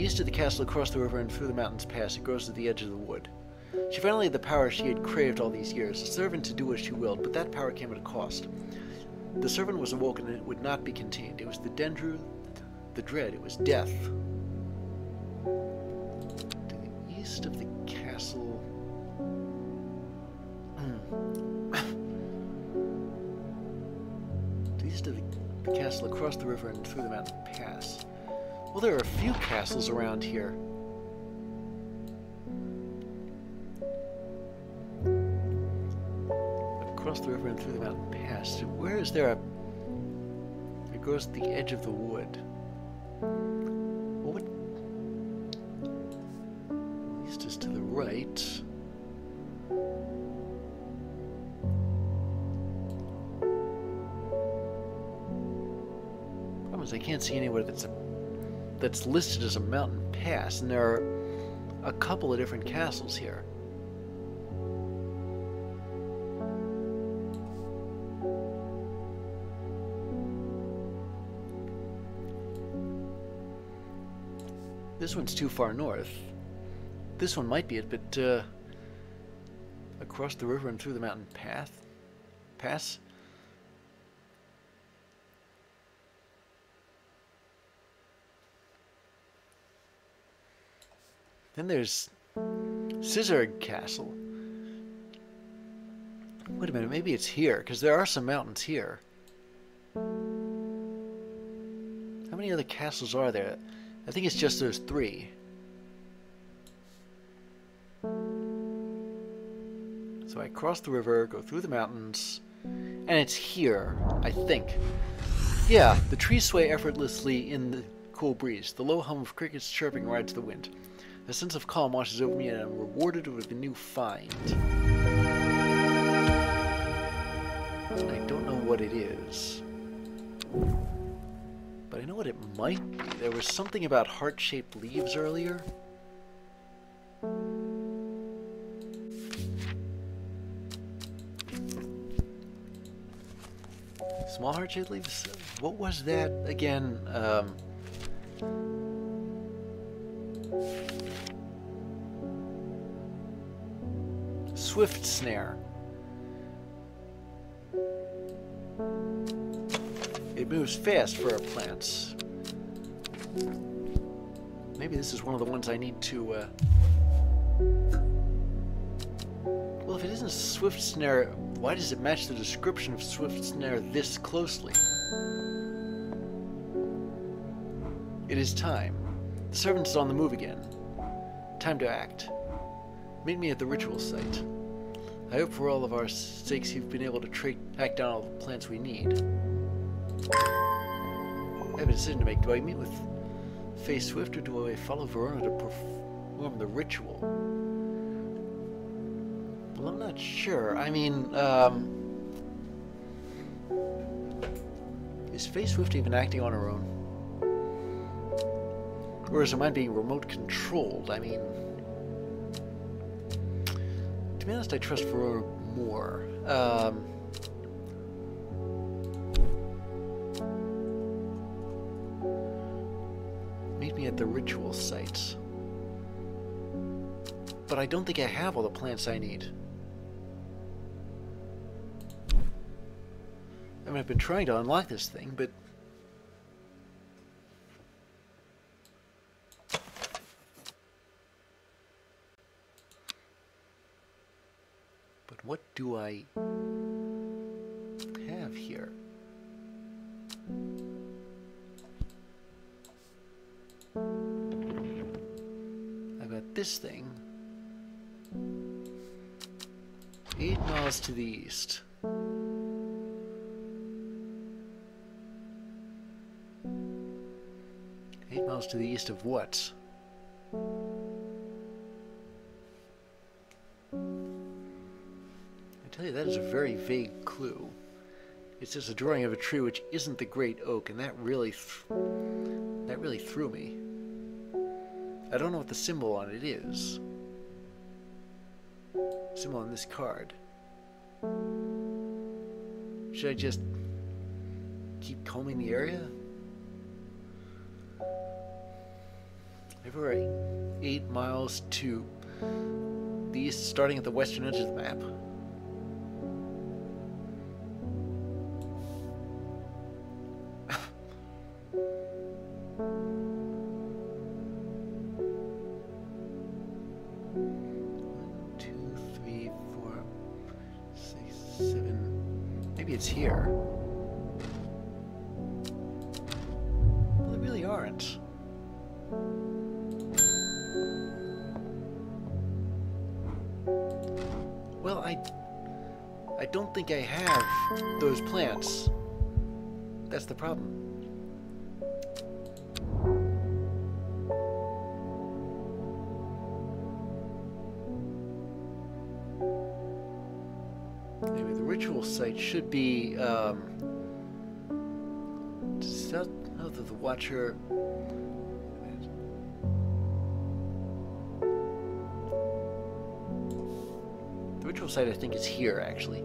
east of the castle, across the river, and through the mountains pass, it grows at the edge of the wood. She finally had the power she had craved all these years, a servant to do as she willed, but that power came at a cost. The servant was awoken, and it would not be contained. It was the Dendru, the dread, it was death. To the east of the castle... to the east of the castle, across the river, and through the mountain pass. Well, there are a few castles around here. Across the river and through the mountain pass. Where is there a... It goes to the edge of the wood. Well, what... East is to the right. Problem is I can't see anywhere that's listed as a mountain pass, and there are a couple of different castles here. This one's too far north. This one might be it, but across the river and through the mountain pass? Then there's Scissorg Castle. Wait a minute, maybe it's here, because there are some mountains here. How many other castles are there? I think it's just those 3. So I cross the river, go through the mountains, and it's here, I think. Yeah, the trees sway effortlessly in the cool breeze. The low hum of crickets chirping rides the wind. A sense of calm washes over me, and I'm rewarded with a new find. I don't know what it is, but I know what it might be. There was something about heart-shaped leaves earlier. Small heart-shaped leaves? What was that again? Swift snare. It moves fast for our plants. Maybe this is one of the ones I need to, Well, if it isn't Swift Snare, why does it match the description of Swift Snare this closely? It is time. The servant is on the move again. Time to act. Meet me at the ritual site. I hope for all of our sakes you've been able to track down all the plants we need. I have a decision to make. Do I meet with Faye Swift, or do I follow Verona to perform the ritual? Well, I'm not sure. I mean, is Faye Swift even acting on her own? Or is her mind being remote controlled? I mean, to be honest, I trust Verona more. Meet me at the ritual sites. But I don't think I have all the plants I need. I mean, I've been trying to unlock this thing, but... But what do I have here? I've got this thing. 8 miles to the east. To the east of what? I tell you, that is a very vague clue. It's just a drawing of a tree which isn't the great oak, and that really threw me. I don't know what the symbol on it is. Symbol on this card. Should I just keep combing the area? Maybe we're 8 miles to the east, starting at the western edge of the map. It's here. Well, they really aren't. Well, I don't think I have those plants. That's the problem. Site should be south of the Watcher. The ritual site, I think, is here, actually.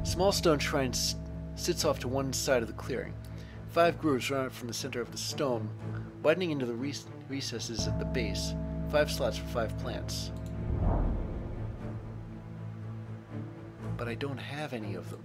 Small stone shrine sits off to one side of the clearing. 5 grooves run out from the center of the stone, widening into the recesses at the base. 5 slots for 5 plants. But I don't have any of them.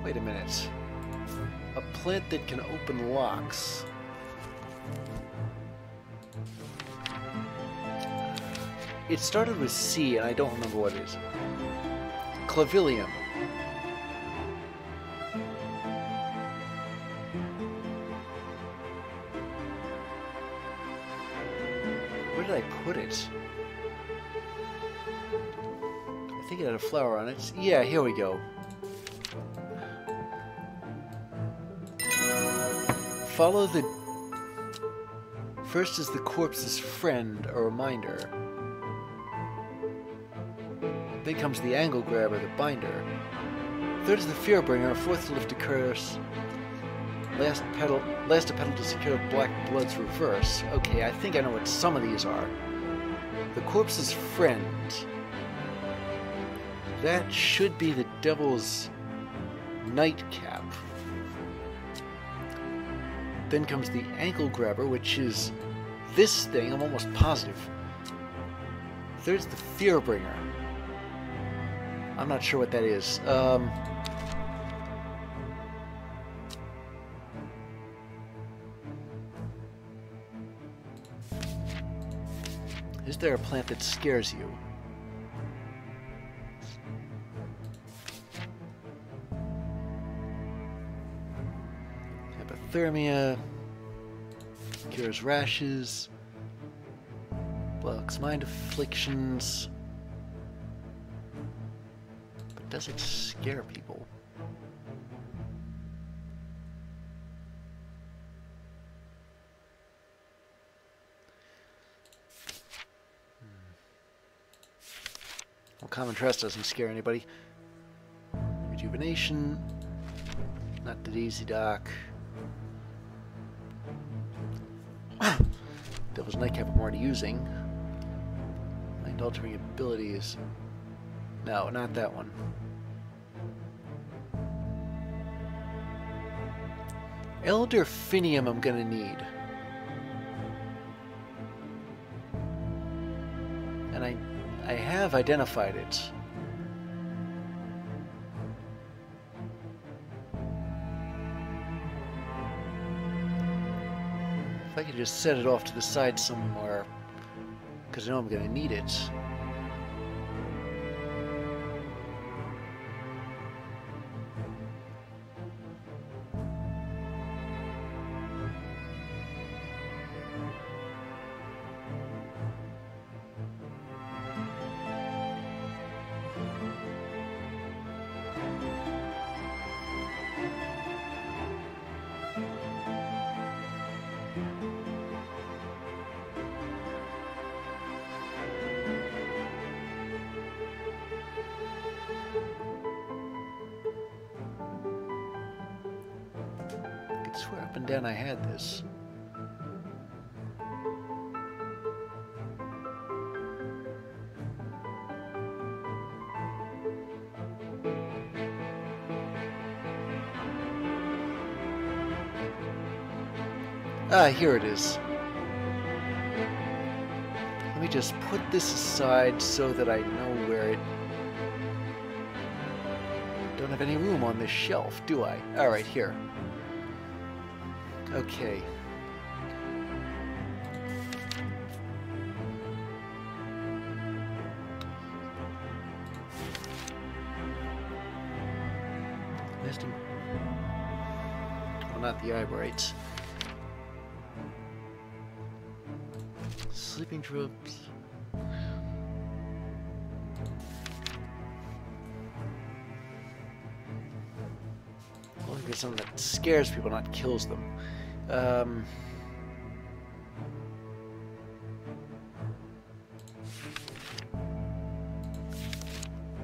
Wait a minute. A plant that can open locks. It started with C, and I don't remember what it is. Clavilium. Where did I put it? I think it had a flower on it. Yeah, here we go. Follow the... First is the corpse's friend, a reminder. Then comes the angle grabber, the binder. Third is the fearbringer, fourth to lift a curse. Last to pedal to secure Black Blood's reverse. Okay, I think I know what some of these are. The corpse's friend. That should be the devil's nightcap. Then comes the ankle grabber, which is this thing, I'm almost positive. There's the fearbringer. I'm not sure what that is. Is there a plant that scares you? Hypothermia, cures rashes, blocks mind afflictions, but does it scare people? Well, Common Trust doesn't scare anybody. Rejuvenation, not the Daisy Dock. Devil's Nightcap I'm already using. Mind altering abilities. No, not that one. Elder Finium I'm gonna need. And I have identified it. If I could just set it off to the side somewhere, because I know I'm going to need it. could swear up and down I had this. Ah, here it is. Let me just put this aside so that I know where it... Don't have any room on this shelf, do I? Alright, here. Okay. Nesting... Well, not the Iberites. Sleeping troops. Well, I guess something that scares people, not kills them.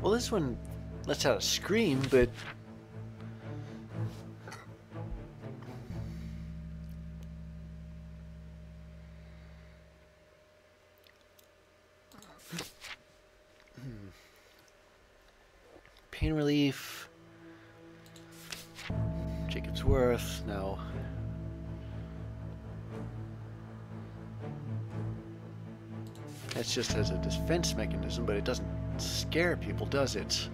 Well, this one lets out a scream, but pain relief. Jacob's Worth, no. That's just as a defense mechanism, but it doesn't scare people, does it?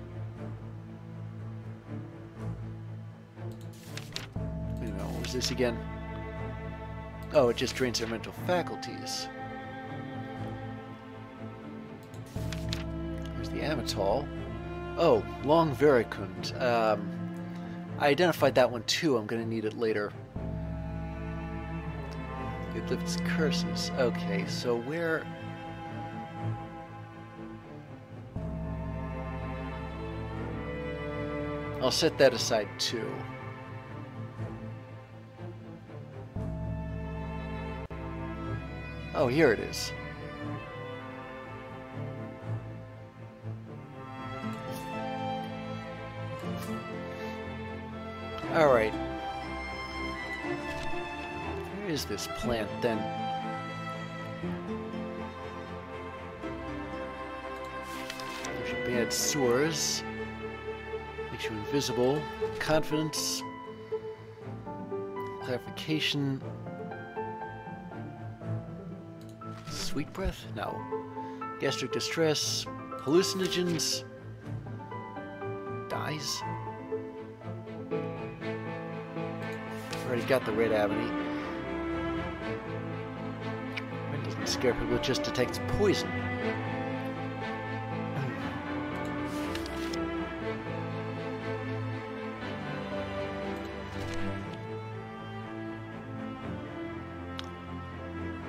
You know, what was this again? Oh, it just drains their mental faculties. There's the Amitol. Oh, Long Vericund. I identified that one too. I'm going to need it later. It lifts curses. Okay, so where... I'll set that aside too. Oh, here it is. Alright. Where is this plant then? There's your bad sores. Makes you invisible. Confidence. Clarification. Sweet breath? No. Gastric distress. Hallucinogens. Dyes. Already got the red Avenue. It doesn't scare people, it just detects poison.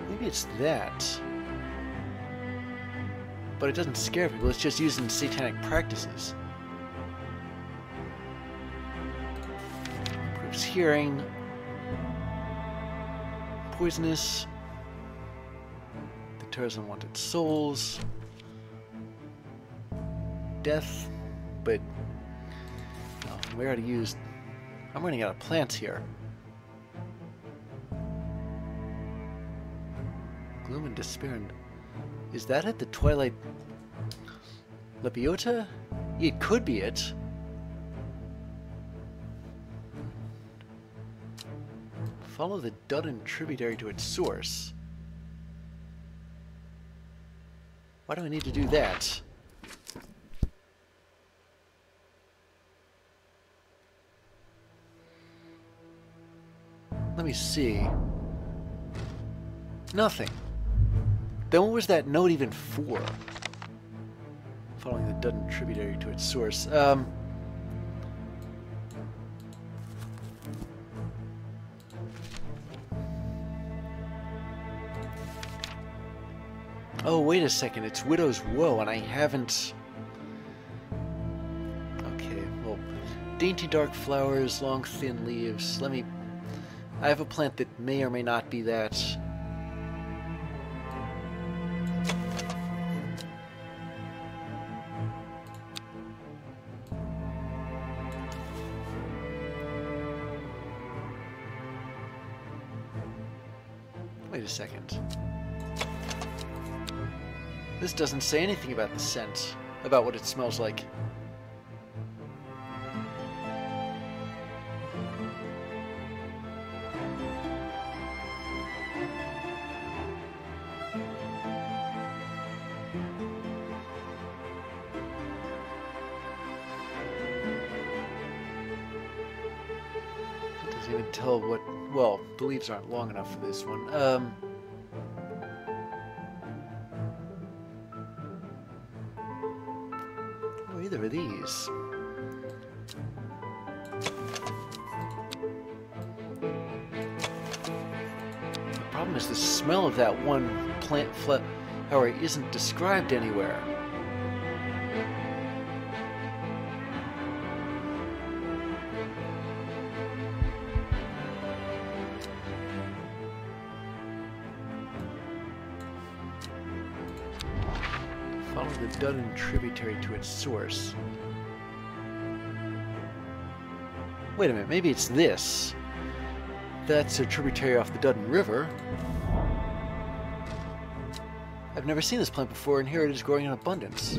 Maybe it's that. But it doesn't scare people, it's just used in satanic practices. Improves hearing. Poisonous. Deters unwanted souls. Death. But no, we already used... I'm running out of plants here. Gloom and despair. And is that it? The Twilight Lepiota? It could be it. Follow the Dudden tributary to its source. Why do I need to do that? Let me see. Nothing. Then what was that note even for? Following the Dudden tributary to its source. Oh, wait a second, it's Widow's Woe, and I haven't... Okay, well, dainty dark flowers, long thin leaves. Let me... I have a plant that may or may not be that. Wait a second. This doesn't say anything about the scent, about what it smells like. It doesn't even tell what... Well, the leaves aren't long enough for this one. Either of these. The problem is the smell of that one plant flower isn't described anywhere. Follow the Dudden tributary to its source. Wait a minute, maybe it's this. That's a tributary off the Dudden River. I've never seen this plant before, and here it is growing in abundance.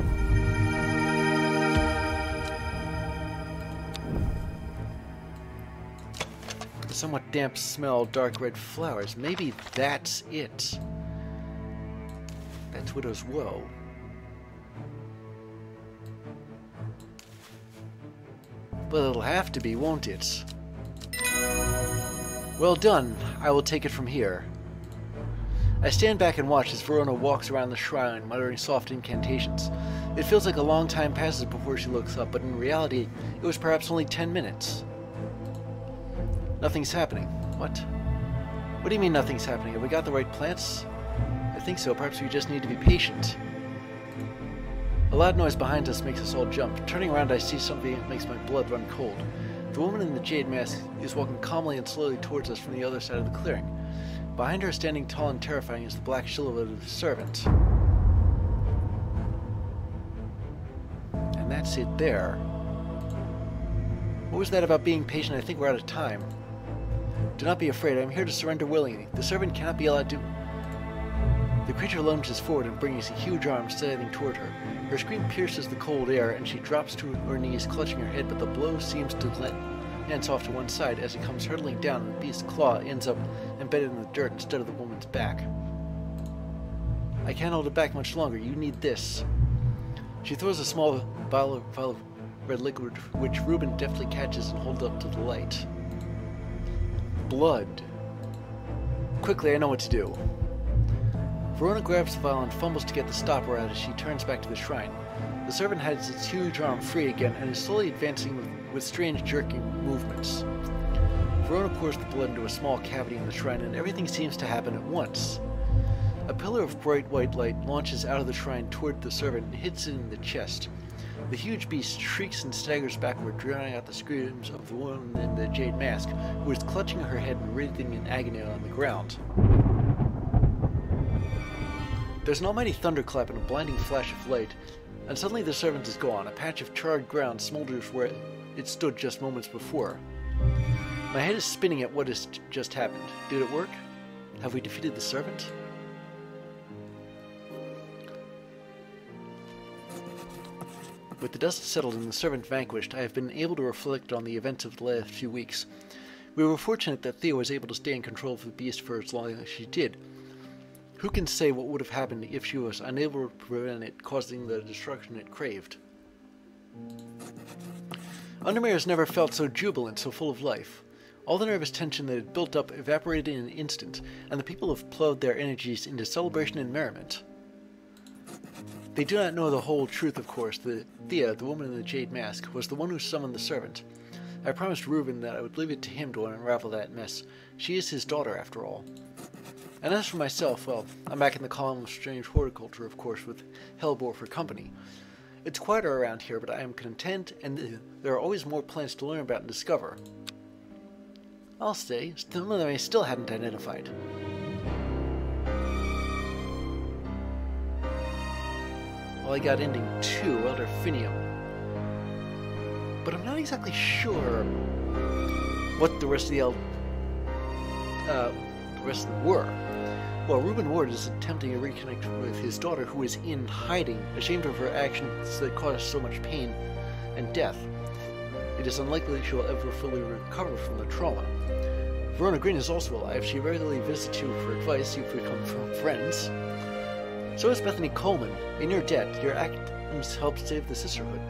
The somewhat damp smell, dark red flowers. Maybe that's it. That's Widow's Woe. But it'll have to be, won't it? Well done. I will take it from here. I stand back and watch as Verona walks around the shrine, muttering soft incantations. It feels like a long time passes before she looks up, but in reality, it was perhaps only 10 minutes. Nothing's happening. What? What do you mean nothing's happening? Have we got the right plants? I think so. Perhaps we just need to be patient. A loud noise behind us makes us all jump. Turning around, I see something that makes my blood run cold. The woman in the jade mask is walking calmly and slowly towards us from the other side of the clearing. Behind her, standing tall and terrifying, is the black silhouette of the servant. And that's it there. What was that about being patient? I think we're out of time. Do not be afraid. I am here to surrender willingly. The servant cannot be allowed to... The creature lunges forward and brings a huge arm sliding toward her. Her scream pierces the cold air, and she drops to her knees, clutching her head, but the blow seems to glance off to one side as it comes hurtling down, and the beast's claw ends up embedded in the dirt instead of the woman's back. I can't hold it back much longer. You need this. She throws a small vial of red liquid, which Reuben deftly catches and holds up to the light. Blood. Quickly, I know what to do. Verona grabs the vial and fumbles to get the stopper out as she turns back to the shrine. The servant has its huge arm free again and is slowly advancing with strange jerking movements. Verona pours the blood into a small cavity in the shrine, and everything seems to happen at once. A pillar of bright white light launches out of the shrine toward the servant and hits it in the chest. The huge beast shrieks and staggers backward, drowning out the screams of the woman in the jade mask, who is clutching her head and writhing in agony on the ground. There's an almighty thunderclap and a blinding flash of light, and suddenly the servant is gone. A patch of charred ground smolders where it stood just moments before. My head is spinning at what has just happened. Did it work? Have we defeated the servant? With the dust settled and the servant vanquished, I have been able to reflect on the events of the last few weeks. We were fortunate that Thea was able to stay in control of the beast for as long as she did. Who can say what would have happened if she was unable to prevent it causing the destruction it craved? Undermere has never felt so jubilant, so full of life. All the nervous tension that had built up evaporated in an instant, and the people have plowed their energies into celebration and merriment. They do not know the whole truth, of course. Thea, the woman in the jade mask, was the one who summoned the servant. I promised Reuben that I would leave it to him to unravel that mess. She is his daughter, after all. And as for myself, well, I'm back in the column of strange horticulture, of course, with Hellbore for company. It's quieter around here, but I am content, and there are always more plants to learn about and discover. I'll stay. Some of them I still haven't identified. Well, I got ending 2, Elderfinium. But I'm not exactly sure what the rest of the rest of them were. while Reuben Ward is attempting to reconnect with his daughter, who is in hiding, ashamed of her actions that caused so much pain and death. It is unlikely she will ever fully recover from the trauma. Verona Green is also alive. She regularly visits you for advice. You've become friends. So is Bethany Coleman. In your debt, your actions helped save the sisterhood.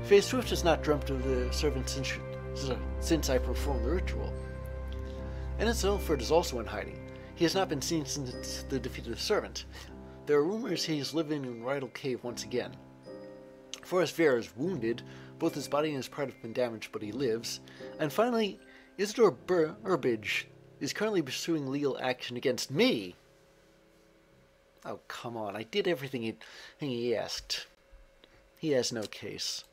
Faye Swift has not dreamt of the servant since I performed the ritual. Ennis Ilford is also in hiding. He has not been seen since the defeat of the servant. There are rumors he is living in Rydal Cave once again. Forrest Vere is wounded. Both his body and his pride have been damaged, but he lives. And finally, Isidore Burbage is currently pursuing legal action against me. Oh, come on. I did everything he asked. He has no case.